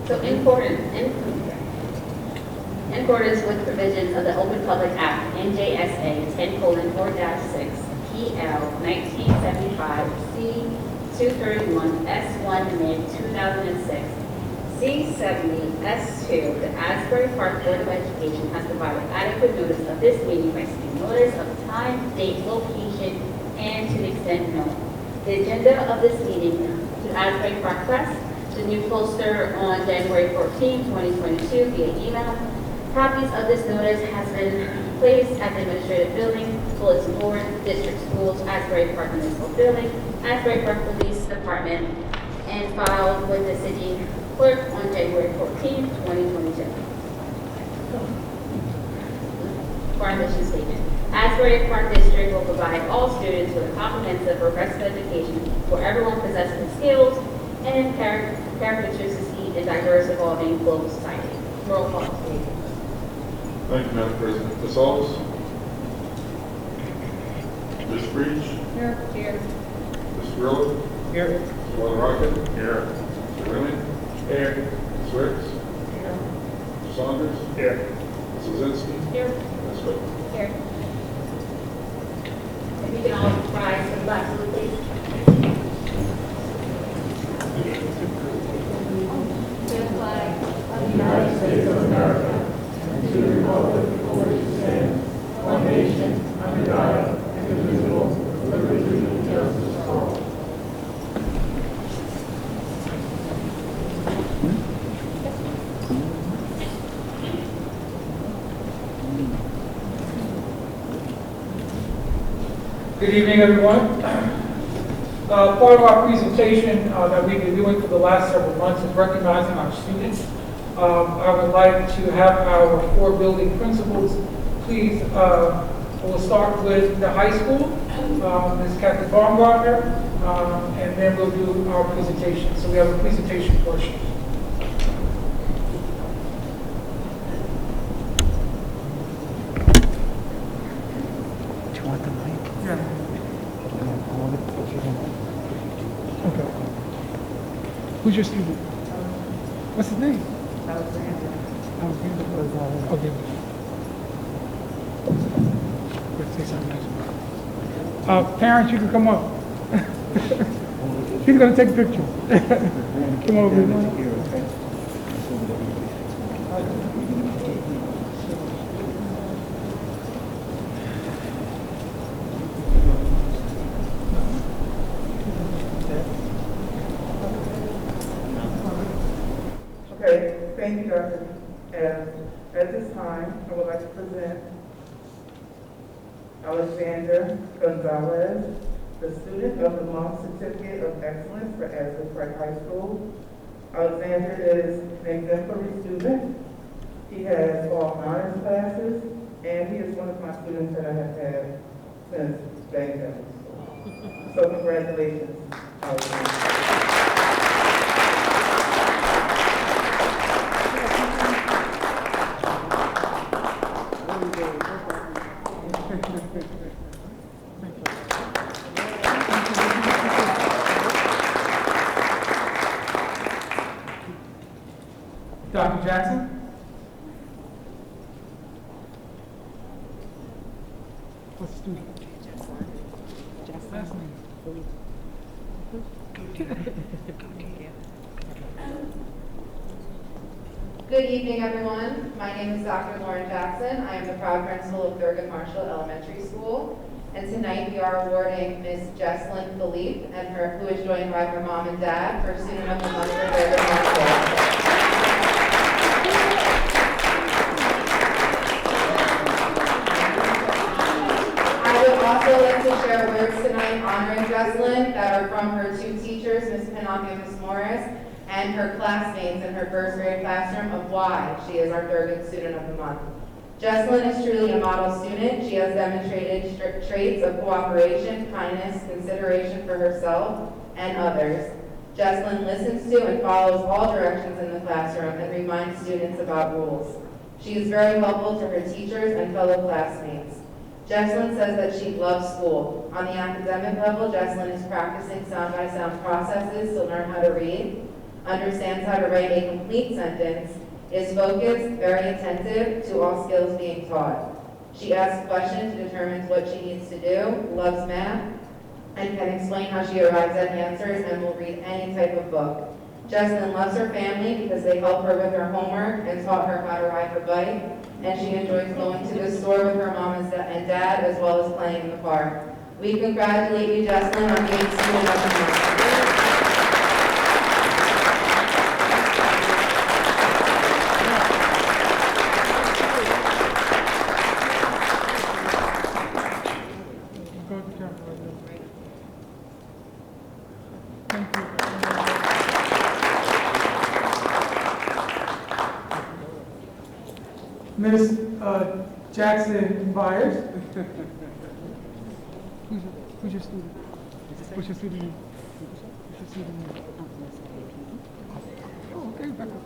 So in accordance with provisions of the Open Public Act, NJSA 10:4-6, PL 1975, C231, S1 mid 2006, C70, S2, the Asbury Park Board of Education has provided adequate notice of this meeting by sending notice of time, date, location, and to the extent known. The agenda of this meeting to Asbury Park Press, the new poster on January 14, 2022 via email. Copies of this notice has been placed at the administrative building, bulletin board, district schools, Asbury Park Municipal Building, Asbury Park Police Department, and filed with the city clerk on January 14, 2022. For our mission statement, Asbury Park District will provide all students with a comprehensive, progressive education where everyone possesses the skills and characteristics to succeed in diverse, evolving global society. Roll call, please. Thank you, Madam President. Ms. Alves? Ms. Breach? Here. Here. Ms. Grillo? Here. Mr. Walker-Rocket? Here. Mr. Rennie? Here. Ms. Wicks? Here. Mr. Saunders? Here. Ms. Lozinski? Here. Ms. Whitten? Here. If you can all rise for the flag salute, please. To the flag of the United States of America, and to the republic for which it stands, one nation, under God, indivisible, with liberty and justice for all. Good evening, everyone. Part of our presentation that we've been doing for the last several months is recognizing our students. I would like to have our 4 building principals, please. We'll start with the high school, Ms. Kathy Baumgartner, and then we'll do our presentation. So we have a presentation portion. Do you want the mic? Yeah. I want to put you in. Okay. Who's your student? What's his name? Okay. Let's say something nice. Parents, you can come up. He's going to take a picture. Come over here. Okay, thank you, Dr. And at this time, I would like to present Alexander Gonzalez, the Student of the Month Certificate of Excellence for Asbury Park High School. Alexander is an exemplary student. He has all honors classes, and he is one of my students that I have had since Bangor. So congratulations, Alexander. Dr. Jackson? What's the student? Last name? Good evening, everyone. My name is Dr. Lauren Jackson. I am the proud principal of Thurgood Marshall Elementary School. And tonight we are awarding Ms. Jesslyn Philippe, who is joined by her mom and dad, for Student of the Month for Thurgood Marshall. I would also like to share words tonight honoring Jesslyn that are from her 2 teachers, Ms. Pinnock and Ms. Morris, and her classmates in her first grade classroom of why she is our Thurgood Student of the Month. Jesslyn is truly a model student. She has demonstrated traits of cooperation, kindness, consideration for herself and others. Jesslyn listens to and follows all directions in the classroom and reminds students about rules. She is very helpful to her teachers and fellow classmates. Jesslyn says that she loves school. On the academic level, Jesslyn is practicing sound-by-sound processes to learn how to read. understands how to write a complete sentence, is focused, very attentive to all skills being taught. She asks questions, determines what she needs to do, loves math, and can explain how she arrives at answers and will read any type of book. Jessalyn loves her family because they help her with her homework and taught her how to ride her bike, and she enjoys going to the store with her mom and dad, as well as playing in the park. We congratulate you, Jessalyn, on being Student of the Month. Go to the camera right there. Thank you. Ms. Jackson Byers. Who's your student? What's your student name? What's your student name? Oh, okay, Becca.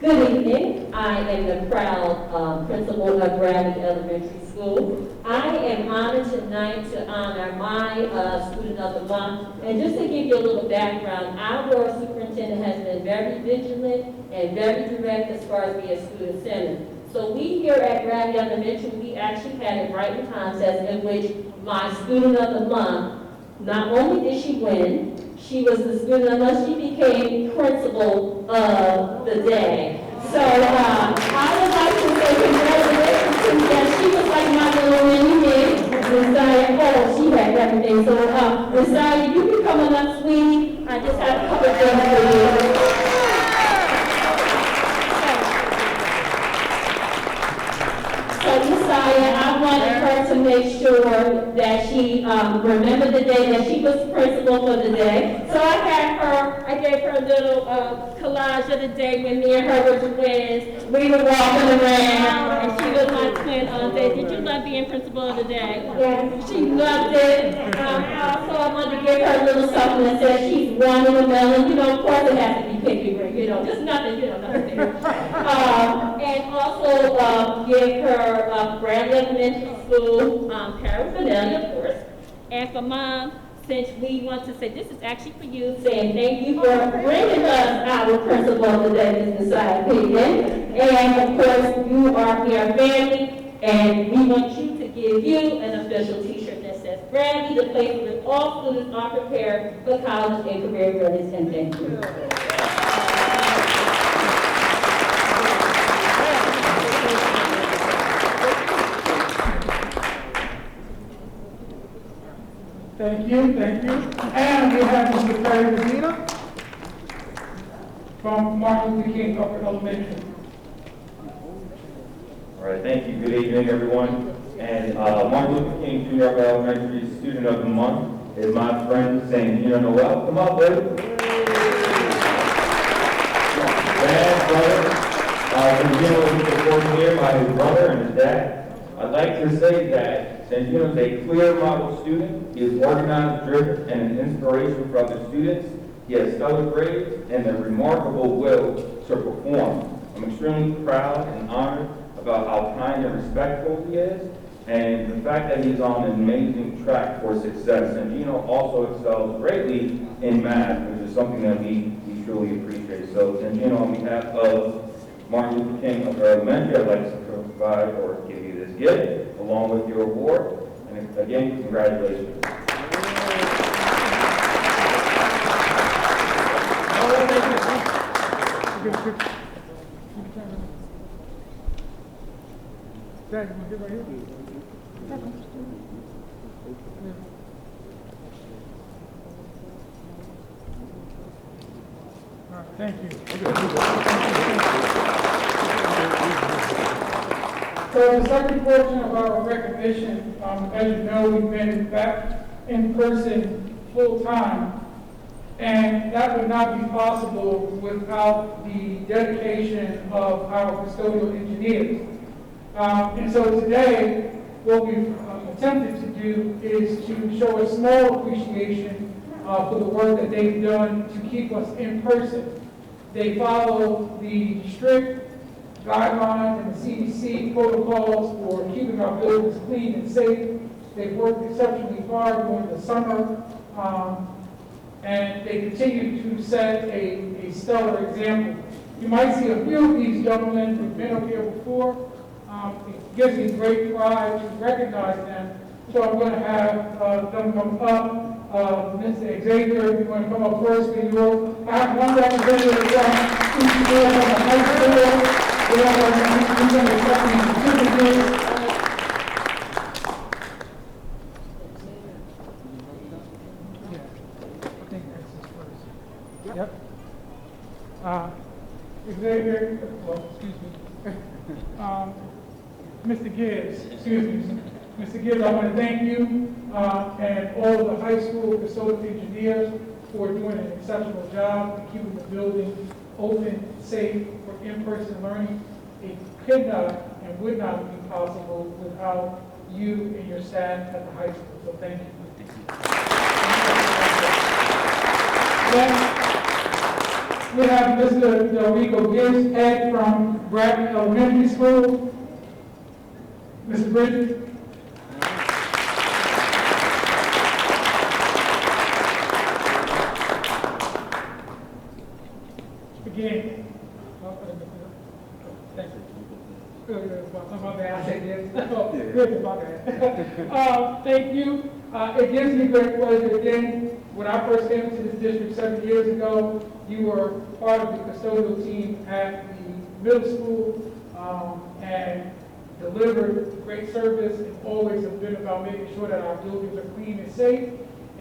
Good evening. I am the proud principal of Bradley Elementary School. I am honored tonight to honor my Student of the Month. And just to give you a little background, our superintendent has been very vigilant and very direct as far as being student-centered. So we here at Bradley Elementary, we actually had a writing contest in which my Student of the Month, not only did she win, she was the Student of the Month, she became Principal of the Day. So I would like to say congratulations to her. She was like my little mini-me. Messiah, oh, she had everything. So Messiah, you can come on up, sweetie. I just have a couple things for you. So Messiah, I wanted her to make sure that she remembered the day that she was principal for the day. So I gave her a little collage of the day when me and her were twins. We were walking around, and she was my twin on day. Did you love being principal of the day? Yes. She loved it. Also, I wanted to give her a little something that says she's running a melon. You know, of course it has to be pinky ring, you know, just nothing, you know, nothing there. And also give her Bradley Elementary School paraphernalia, of course. And for Mom, since we want to say, this is actually for you, saying thank you for bringing us our principal of the day, Ms. Messiah Pittman. And of course, you are our family, and we want you to give you an official t-shirt that says Bradley, the place where all students are prepared for college and career readiness, and thank you. Thank you, thank you. And we have Mr. Perry Medina from Martin Luther King Upper Elementary. All right, thank you. Good evening, everyone. And Martin Luther King Jr. Upper Elementary Student of the Month is my friend, Sandina Noel. Come on, baby. Dad, brother. Sandina was supported here by his brother and his dad. I'd like to say that Sandino is a clear model student. He is organized, driven, and an inspiration for other students. He has stellar grades and a remarkable will to perform. I'm extremely proud and honored about how kind and respectful he is, and the fact that he's on an amazing track for success. Sandino also excels greatly in math, which is something that we truly appreciate. So Sandino, on behalf of Martin Luther King Upper Elementary, I'd like to provide or give you this gift along with your award. And again, congratulations. Dad, you want to get right here? All right, thank you. So the second portion of our recognition, as you know, we've been back in person full time, and that would not be possible without the dedication of our custodial engineers. And so today, what we've attempted to do is to show a small appreciation for the work that they've done to keep us in person. They follow the strict guidelines and the CDC protocols for keeping our buildings clean and safe. They've worked exceptionally hard during the summer and they continue to set a stellar example. You might see a few of these gentlemen who've been up here before. It gives me great pride to recognize them. So I'm going to have them come up. Mr. Xavier, if you want to come up first, then you'll have one representative from each school from the high school. We have our certificates. Yep. Xavier, well, excuse me. Mr. Gibbs, excuse me. Mr. Gibbs, I want to thank you and all of the high school custodial engineers for doing an exceptional job in keeping the building open, safe for in-person learning. It could not and would not be possible without you and your staff at the high school, so thank you. Next, we have Mr. Delrico Gibbs, head from Bradley Elementary School. Mr. Bridges. Again. Thank you. My bad, I said yes. Oh, good, my bad. Thank you. It gives me great pleasure again. When I first came into this district 7 years ago, you were part of the custodial team at the middle school and delivered great service and always have been about making sure that our buildings are clean and safe.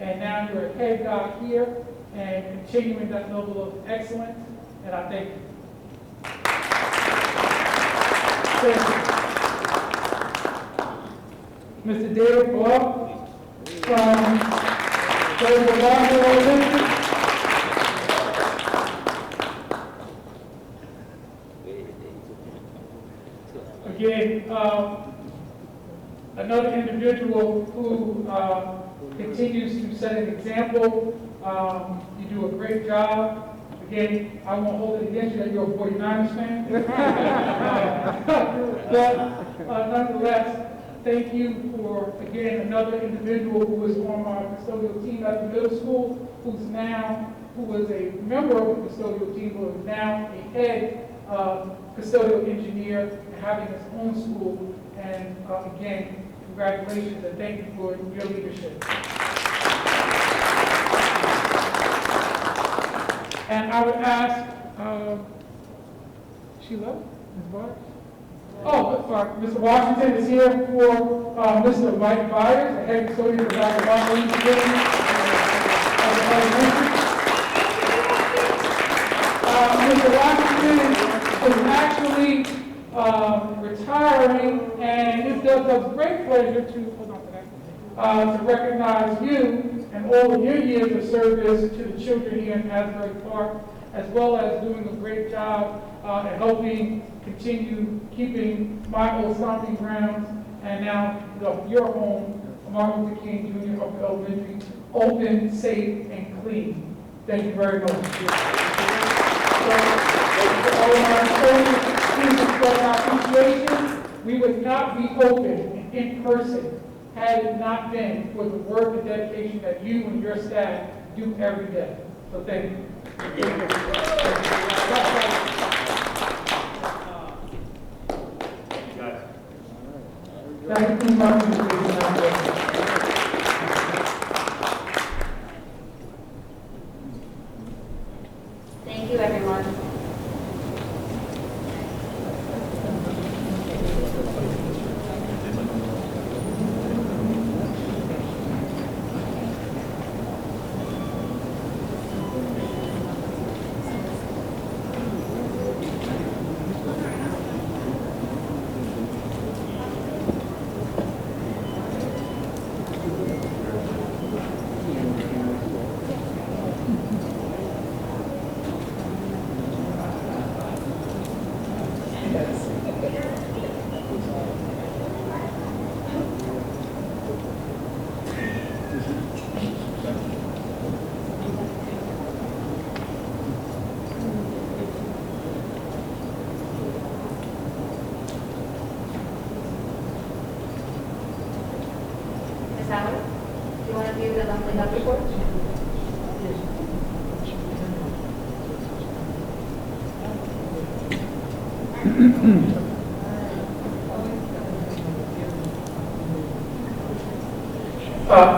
And now you're a head guy here and continuing that level of excellence, and I thank you. Mr. David Block from Gonzalez. Again, another individual who continues to set an example. You do a great job. Again, I won't hold it against you that you're a 49ers fan. But nonetheless, thank you for, again, another individual who was on my custodial team at the middle school, who was a member of the custodial team, who is now a head custodial engineer and having his own school. And again, congratulations and thank you for your leadership. And I would ask, Sheila, Ms. Barnes? Oh, sorry, Mr. Washington is here for Mr. Mike Byers, the head custodian of Dr. Martin Mr. Washington is actually retiring, and it does us great pleasure to, hold on for that, to recognize you and all of your years of service to the children here in Asbury Park, as well as doing a great job at helping continue keeping my old stomping grounds and now your home, Martin Luther King Jr. Elementary, open, safe, and clean. Thank you very much. So, all of our children, please express our appreciation. We would not be open in person had it not been for the work and dedication that you and your staff do every day. So thank you. That concludes my presentation. Thank you, everyone. Ms. Howard, do you want to do the monthly health report? Yes.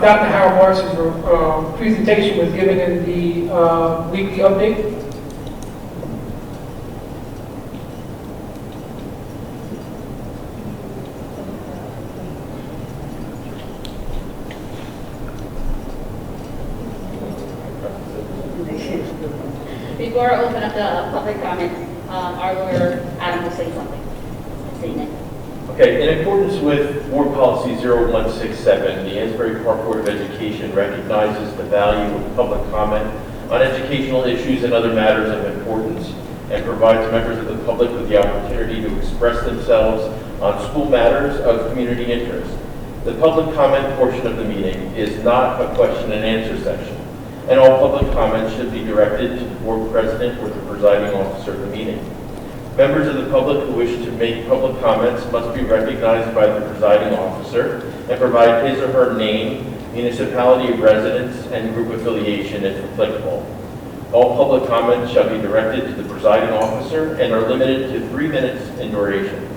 Dr. Harold Morris's presentation was given in the weekly update. Before I open up the public comments, our lawyer, Adam, will say something. Statement. Okay, in accordance with Board Policy 0167, the Asbury Park Board of Education recognizes the value of public comment on educational issues and other matters of importance and provides members of the public with the opportunity to express themselves on school matters of community interest. The public comment portion of the meeting is not a question and answer session, and all public comments should be directed to the board president or the presiding officer of the meeting. Members of the public who wish to make public comments must be recognized by the presiding officer and provide his or her name, municipality of residence, and group affiliation if applicable. All public comments shall be directed to the presiding officer and are limited to 3 minutes in duration.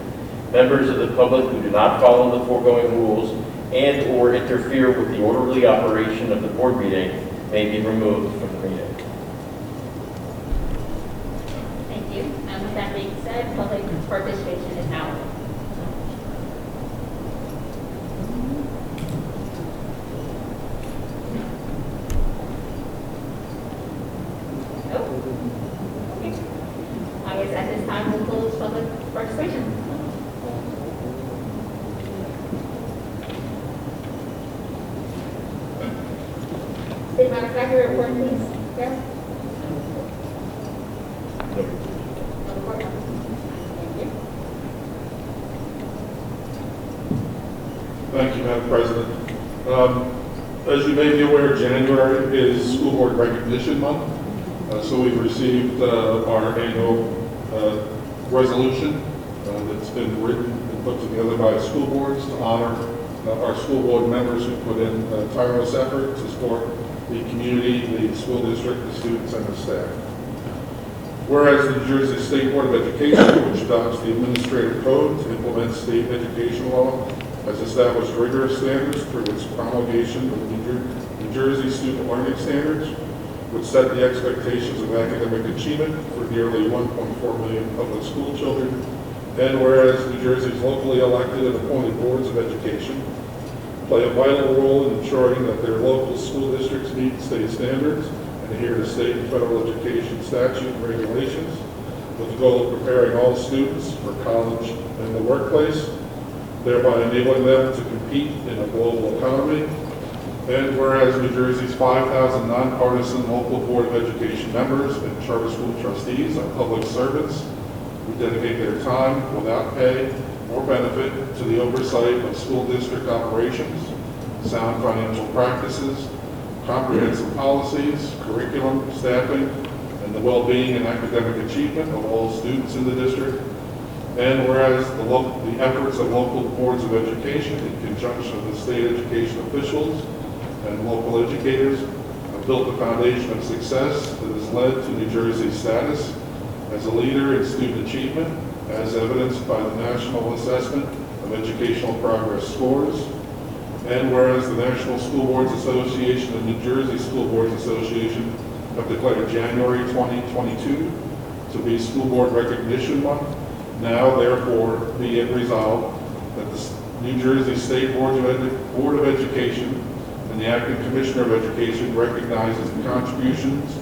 Members of the public who do not follow the foregoing rules and/or interfere with the orderly operation of the board meeting may be removed from the meeting. Thank you. And with that being said, public participation is now open. Nope. Okay. I guess at this time we'll close public participation. State manufacturer report, please. Sarah? No report? Thank you. Thank you, Madam President. As you may be aware, January is School Board Recognition Month. So we've received our annual resolution that's been written and put together by school boards to honor our school board members who put in tireless effort to support the community, the school district, the students, and the staff. Whereas the New Jersey State Board of Education, which adopts the administrative code to implement state education law, has established rigorous standards through its promulgation of the New Jersey Student Learning Standards, which set the expectations of academic achievement for nearly 1.4 million public school children. And whereas New Jersey's locally elected and appointed boards of education play a vital role in ensuring that their local school districts meet state standards and adhere to state and federal education statute and regulations, with the goal of preparing all students for college and the workplace, thereby enabling them to compete in a global economy. And whereas New Jersey's 5,000 nonpartisan local Board of Education members and charter school trustees are public servants who dedicate their time without pay or benefit to the oversight of school district operations, sound financial practices, comprehensive policies, curriculum, staffing, and the well-being and academic achievement of all students in the district. And whereas the efforts of local boards of education in conjunction with state education officials and local educators have built the foundation of success that has led to New Jersey's status as a leader in student achievement, as evidenced by the National Assessment of Educational Progress scores. And whereas the National School Boards Association and New Jersey School Boards Association have declared January 2022 to be School Board Recognition Month, now therefore be it resolved that the New Jersey State Board of Education and the Acting Commissioner of Education recognizes the contributions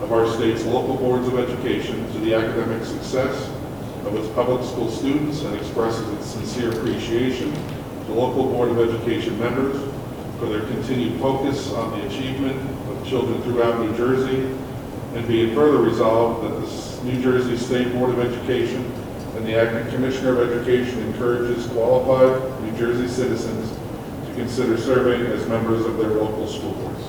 of our state's local boards of education to the academic success of its public school students and expresses its sincere appreciation to local Board of Education members for their continued focus on the achievement of children throughout New Jersey, and be it further resolved that the New Jersey State Board of Education and the Acting Commissioner of Education encourages qualified New Jersey citizens to consider serving as members of their local school boards.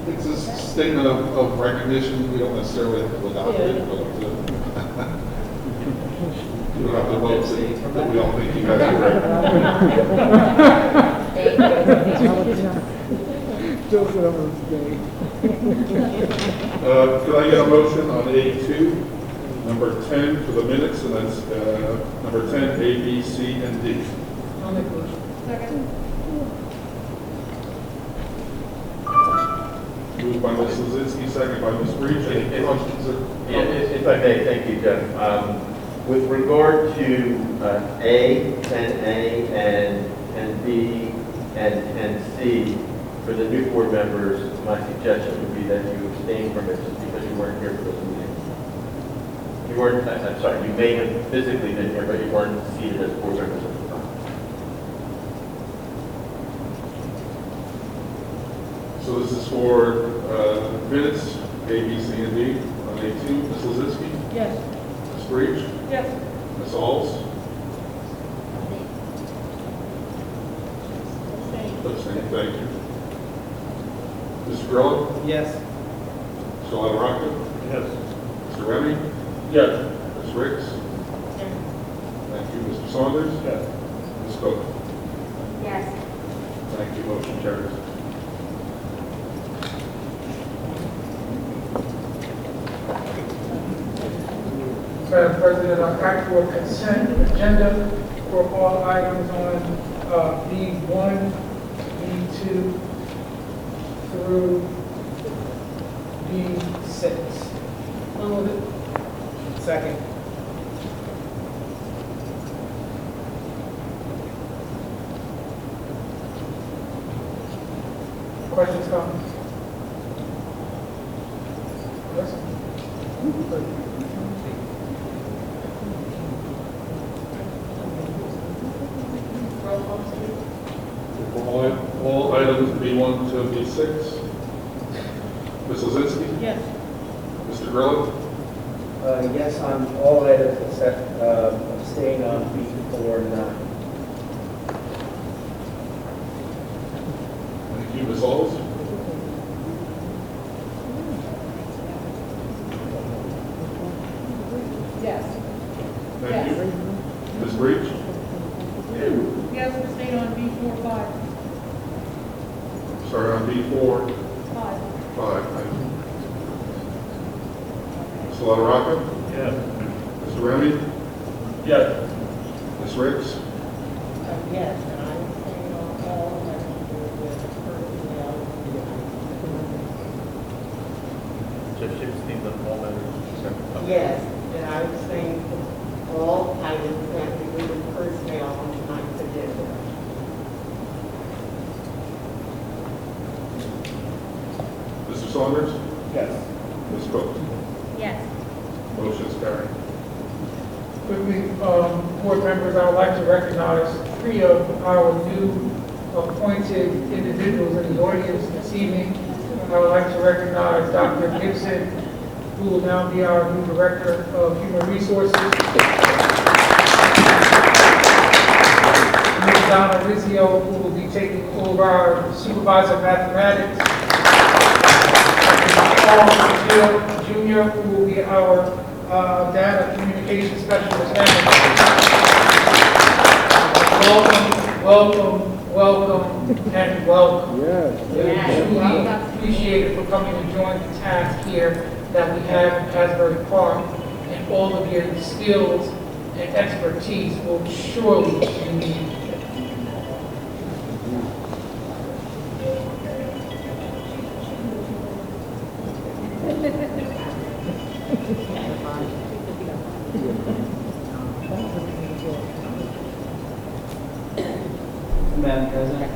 It's a statement of recognition. We don't necessarily have to adopt it, but you don't have to vote that we all think you guys are right. Joseph, I'm gonna stay. Could I get a motion on A2, number 10 for the minutes, and that's number 10, A, B, C, and D. I'll make a motion. Moved by Ms. Lozinski, second by Ms. Breach. Any questions or Yeah, if I may, thank you, Jeff. With regard to A, 10A, and 10B, and 10C, for the new board members, my suggestion would be that you abstain from it just because you weren't here for those meetings. You weren't, I'm sorry, you may have physically been here, but you weren't seated as board members at the time. So this is for minutes, A, B, C, and D on A2. Ms. Lozinski? Yes. Ms. Breach? Yes. Ms. Alls? Abstain, thank you. Mr. Grillo? Yes. Mr. LaRocca? Yes. Mr. Remy? Yes. Ms. Ricks? Thank you. Mr. Saunders? Yes. Ms. Cook? Yes. Thank you. Motion carries. Madam President, I act for consent agenda for all items on B1, B2 through B6. Move it. Second. Questions, comments? Yes? Roll call, please. For all items B1 to B6. Ms. Lozinski? Yes. Mr. Grillo? Yes on all items except abstain on B4 and 9. Thank you. Ms. Alls? Yes. Thank you. Ms. Breach? Yes, abstain on B4, 5. Sorry, on B4, 5. 5. Thank you. Mr. LaRocca? Yes. Mr. Remy? Yes. Ms. Ricks? Yes, and I abstain on all that to do with personnel. Jeff Shipstein, the all members. Yes, and I abstain from all items that have to do with personnel on tonight's agenda. Mr. Saunders? Yes. Ms. Cook? Yes. Motion is carried. Quickly, board members, I would like to recognize 3 of our new appointed individuals in the audience this evening. I would like to recognize Dr. Gibson, who will now be our new Director of Human Resources. Ms. Donna Rizzio, who will be taking over our Supervisor of Mathematics. Paul Jr., who will be our Data Communication Specialist. Welcome, and welcome. Yes. Truly appreciate it for coming to join the task here that we have in Asbury Park, and all of your skills and expertise will surely be needed. Madam President?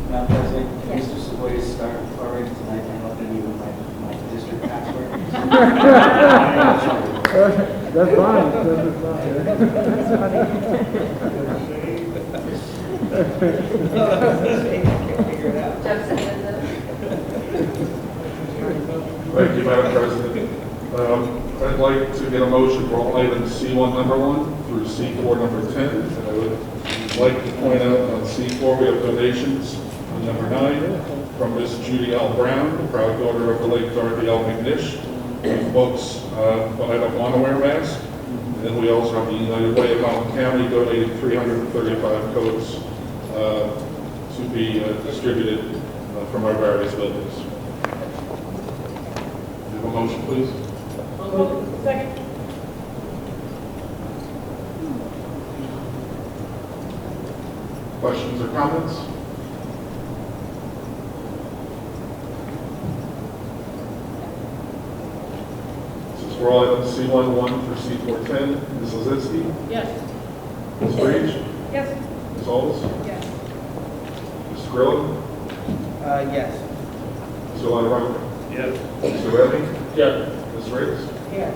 Madam President, can Mr. Savoy start already tonight by helping me with my district password? That's fine. Thank you, Madam President. I'd like to get a motion for all items C1 number 1 through C4 number 10. And I would like to point out on C4 we have donations on number 9 from Miss Judy L. Brown, the proud daughter of the late Dorothy L. McNish, with books, but I don't want to wear a mask. And then we also have the United Way of Allen County donated 335 coats to be distributed from our various buildings. Do you have a motion, please? Second. Questions or comments? This is for all items C11 through C410. Ms. Lozinski? Yes. Ms. Breach? Yes. Ms. Alves? Yes. Mr. Grillo? Yes. Mr. Lonarone? Yes. Mr. Reddy? Yes. Ms. Riggs? Yes.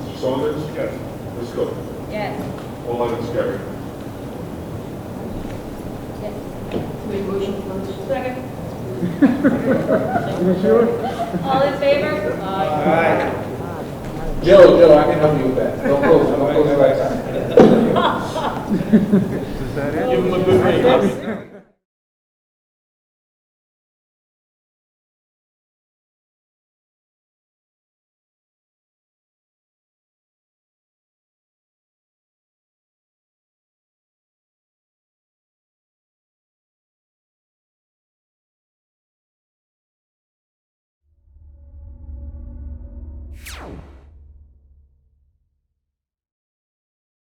Mr. Saunders? Yes. Ms. Cook? Yes. All items carried. Make motion for second. You sure? All in favor? Joe, I can help you with that. Don't close it right time. Give him a good raise.